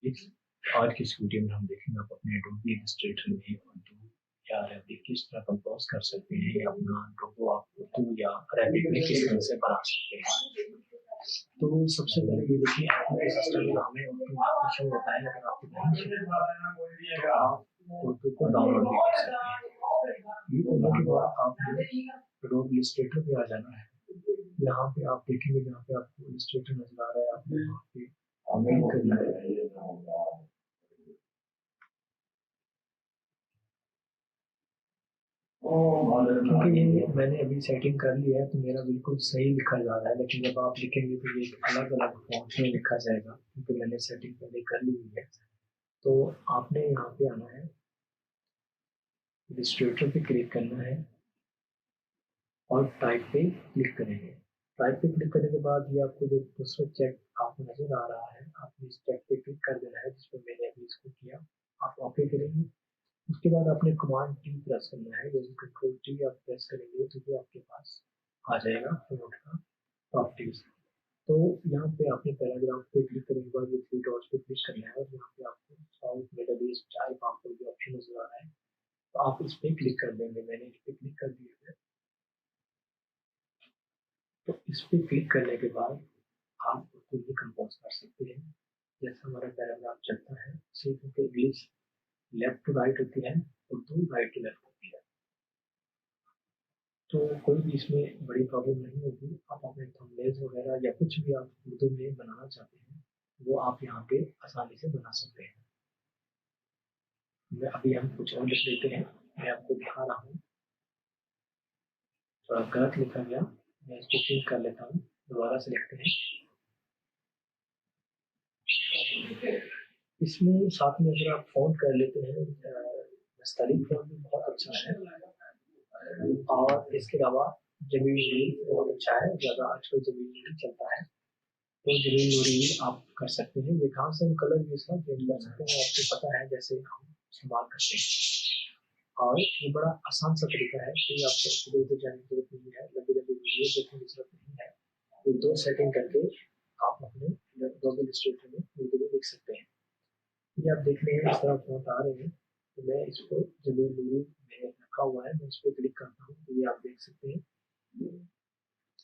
इस आज की इस वीडियो में हम देखेंगे आप अपने एडोबी इलस्ट्रेटर में उर्दू या अरबिक किस तरह कंपोज कर सकते हैं, अपना लोगो आप उर्दू या अरबिक में किस तरह से बना सकते हैं। तो सबसे पहले ये देखिए आपका सिस्टम नाम है उर्दू आपको शो होता है, अगर आपको नहीं शो तो आप उर्दू को डाउनलोड भी कर सकते हैं। ये करने के बाद आपको एडोबी इलस्ट्रेटर पे आ जाना है। यहाँ पे आप देखेंगे जहाँ पे आपको इलस्ट्रेटर नजर आ रहा है, आपको वहाँ पे क्लिक करना है। क्योंकि ये मैंने अभी सेटिंग कर लिया है तो मेरा बिल्कुल सही लिखा जा रहा है, लेकिन जब आप लिखेंगे तो ये अलग अलग फॉन्ट में लिखा जाएगा क्योंकि मैंने सेटिंग पहले कर ली हुई है। तो आपने यहाँ पे आना है, इलस्ट्रेटर पे क्लिक करना है और टाइप पे क्लिक करेंगे। टाइप पे क्लिक करने के बाद ये आपको जो दूसरा चेक आपको नजर आ रहा है, आपने इस चेक पे क्लिक कर देना है जिसपे मैंने अभी इसको किया। आप ओके करेंगे। उसके बाद आपने कमांड टी प्रेस करना है, जैसे कंट्रोल टी आप प्रेस करेंगे तो ये आपके पास आ जाएगा फ्लोट का प्रॉपर्टीज। तो यहाँ पे आपने पैराग्राफ पे क्लिक करने के बाद ये थ्री डॉट्स पे क्लिक करना है और यहाँ पे आपको साउथ मिडल ईस्ट टाइप आपको जो ऑप्शन नजर आ रहा है तो आप इस पे क्लिक कर देंगे। मैंने इस पे क्लिक कर दिया है। तो इस पे क्लिक करने के बाद आप उसको ये कंपोज कर सकते हैं। जैसा हमारा पैराग्राफ चलता है उसी क्योंकि इंग्लिश लेफ्ट टू राइट होती है, उर्दू राइट टू लेफ्ट होती है, तो कोई भी इसमें बड़ी प्रॉब्लम नहीं होगी। आप अपने थंबनेल्स वगैरह या कुछ भी आप उर्दू में बनाना चाहते हैं वो आप यहाँ पे आसानी से बना सकते हैं। मैं अभी हम कुछ और लिख लेते हैं, मैं आपको दिखा रहा हूँ। थोड़ा गलत लिखा गया, मैं इसको चेंज कर लेता हूँ, दोबारा से लिखते हैं। इसमें साथ में अगर आप फ़ॉन्ट कर लेते हैं, नस्तालिक फ़ॉन्ट भी बहुत अच्छा है और इसके अलावा जमीन नूरी बहुत अच्छा है, ज़्यादा आजकल जमीन नूरी चलता है तो जमीन नूरी आप कर सकते हैं। ये कहाँ से हम कलर भी इसका चेंज कर सकते हैं, आपको पता है जैसे हम इस्तेमाल करते हैं। और ये बड़ा आसान सा तरीका है, कोई आपको इधर उधर जाने की जरूरत नहीं है, लंबी लंबी वीडियो देखने की जरूरत नहीं है। ये दो सेटिंग करके आप अपने गूगल इलस्ट्रेटर में वीडियो लिख सकते हैं। ये आप देख रहे हैं इस तरह फोन आ रहे हैं, तो मैं इसको जमीन दूरी में रखा हुआ है, मैं इस पर क्लिक करता हूँ तो ये आप देख सकते हैं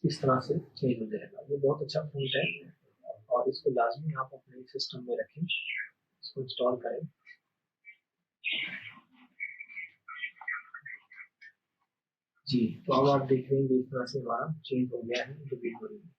इस तरह से चेंज हो जाएगा। ये बहुत अच्छा फॉन्ट है और इसको लाजमी आप अपने सिस्टम में रखें, इसको इंस्टॉल करें। जी, तो अब आप देख रहे हैं इस तरह से हमारा चेंज हो गया है जमीन दूरी में।